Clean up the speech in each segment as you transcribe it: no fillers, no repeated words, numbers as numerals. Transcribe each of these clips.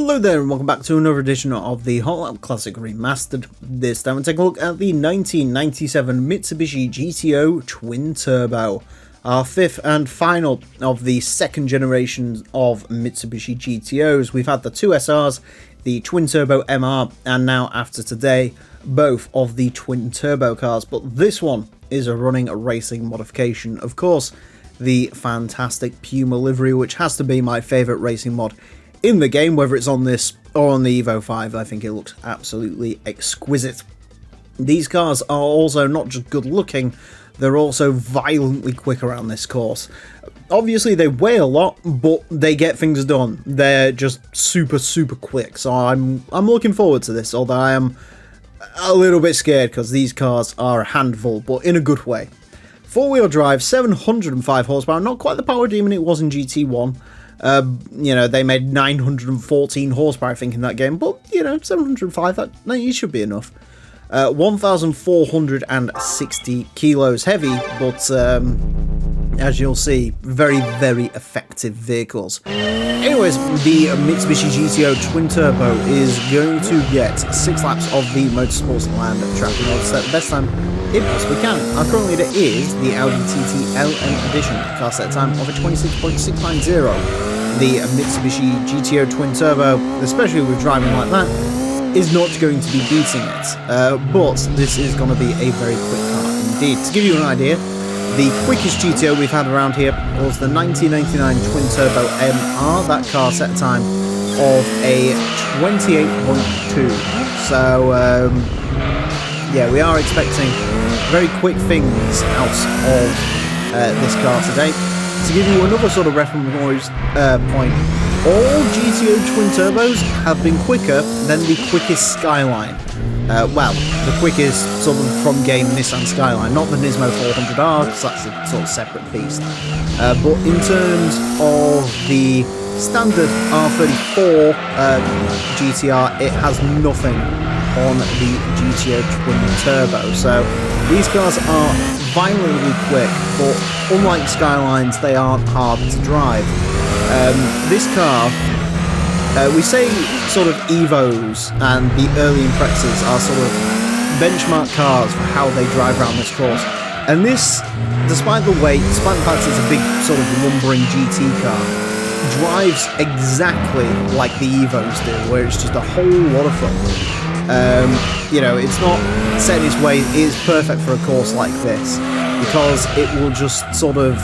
Hello there and welcome back to another edition of the Hot Lap Classic Remastered. This time we're taking a look at the 1997 Mitsubishi GTO Twin Turbo, our fifth and final of the second generation of Mitsubishi GTOs. We've had the two SRs, the Twin Turbo MR, and now after today, both of the Twin Turbo cars, but this one is a running racing modification. Of course, the fantastic Puma livery, which has to be my favourite racing mod in the game, whether it's on this or on the Evo 5. I think it looks absolutely exquisite. These cars are also not just good looking, they're also violently quick around this course. Obviously they weigh a lot, but they get things done. They're just super quick, so I'm looking forward to this, although I am a little bit scared because these cars are a handful, but in a good way. Four-wheel drive, 705 horsepower, not quite the power demon it was in GT1. You know, they made 914 horsepower, I think, in that game, but, you know, 705, that should be enough. 1,460 kilos heavy, but, as you'll see, very effective vehicles. Anyways, the Mitsubishi GTO Twin Turbo is going to get 6 laps of the Motorsports Land track in order to set the best time it possibly can. Our current leader is the Audi TT LM Edition, car set time of a 26.690. The Mitsubishi GTO Twin Turbo, especially with driving like that, is not going to be beating it, but this is going to be a very quick car indeed. To give you an idea, the quickest GTO we've had around here was the 1999 Twin Turbo MR. That car set time of a 28.2. So, yeah, we are expecting very quick things out of this car today. To give you another sort of reference point, all GTO Twin Turbos have been quicker than the quickest Skyline. Well, the quickest sort of from game Nissan Skyline, not the Nismo 400R, because that's a sort of separate beast. But in terms of the standard R34 GTR, it has nothing on the GTO Twin Turbo. So these cars are violently quick, but unlike Skylines, they aren't hard to drive. This car, we say sort of Evos and the early Imprezas are sort of benchmark cars for how they drive around this course. And this, despite the weight, despite the fact it's a big sort of lumbering GT car, drives exactly like the Evos do, where it's just a whole lot of fun. You know, it's not set in its way, it is perfect for a course like this, because it will just sort of,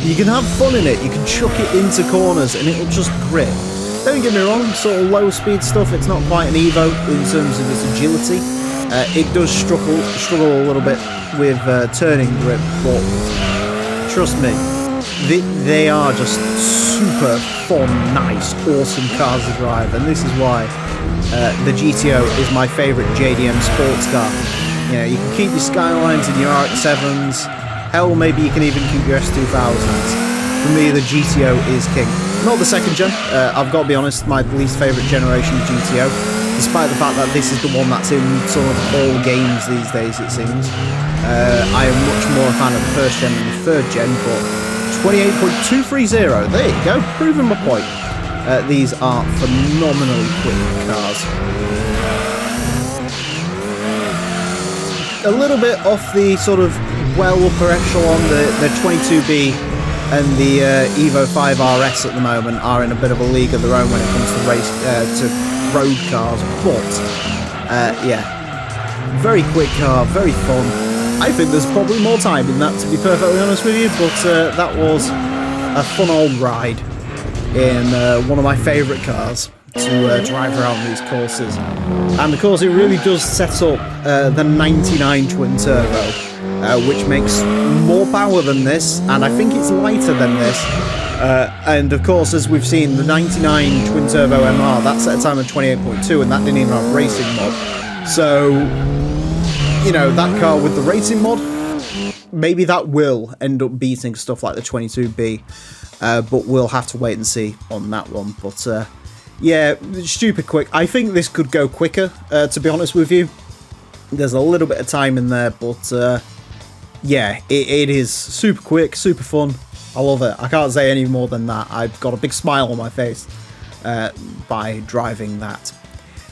you can have fun in it, you can chuck it into corners and it'll just grip. Don't get me wrong, sort of low speed stuff, it's not quite an Evo in terms of its agility. It does struggle a little bit with turning grip, but trust me, they are just super fun, nice, awesome cars to drive, and this is why the GTO is my favourite JDM sports car. You know, you can keep your Skylines and your RX-7s, hell, maybe you can even keep your S2000s. For me, the GTO is king. Not the second gen, I've got to be honest, my least favourite generation of GTO, despite the fact that this is the one that's in sort of all games these days, it seems. I am much more a fan of the first gen than the third gen, but 28.230, there you go, proving my point. These are phenomenally quick cars. A little bit off the sort of well upper echelon, the 22B and the Evo 5 RS at the moment are in a bit of a league of their own when it comes to road cars, but yeah, very quick car, very fun. I think there's probably more time in that, to be perfectly honest with you, but that was a fun old ride in one of my favourite cars to drive around these courses. And of course it really does set up the 99 Twin Turbo, which makes more power than this, and I think it's lighter than this. And of course, as we've seen, the 99 Twin Turbo MR, that set a time of 28.2, and that didn't even have racing mod. So, you know, that car with the racing mod, maybe that will end up beating stuff like the 22B. But we'll have to wait and see on that one. But yeah, stupid quick. I think this could go quicker, to be honest with you. There's a little bit of time in there, but yeah, it is super quick, super fun. I love it. I can't say any more than that. I've got a big smile on my face by driving that.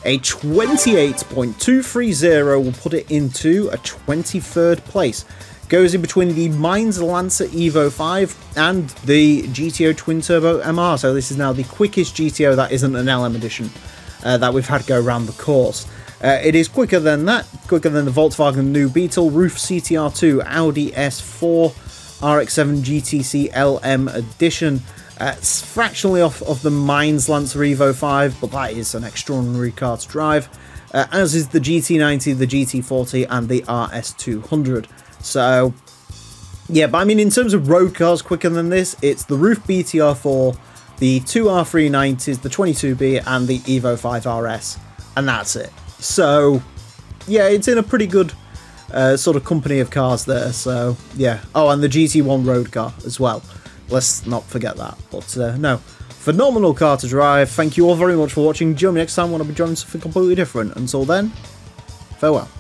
A 28.230 will put it into a 23rd place. Goes in between the Mainz Lancer Evo 5 and the GTO Twin Turbo MR. So this is now the quickest GTO that isn't an LM edition that we've had go around the course. It is quicker than that, quicker than the Volkswagen New Beetle, Roof CTR2, Audi S4, RX-7 GTC LM edition. It's fractionally off of the Mainz Lancer Evo 5, but that is an extraordinary car to drive, as is the GT90, the GT40 and the RS200. So, yeah, but I mean, in terms of road cars quicker than this, it's the Roof BTR4, the two R390s, the 22B, and the Evo 5 RS, and that's it. So, yeah, it's in a pretty good sort of company of cars there, so, yeah. Oh, and the GT1 road car as well. Let's not forget that, but no. Phenomenal car to drive. Thank you all very much for watching. Join me next time when I'll be driving something completely different. Until then, farewell.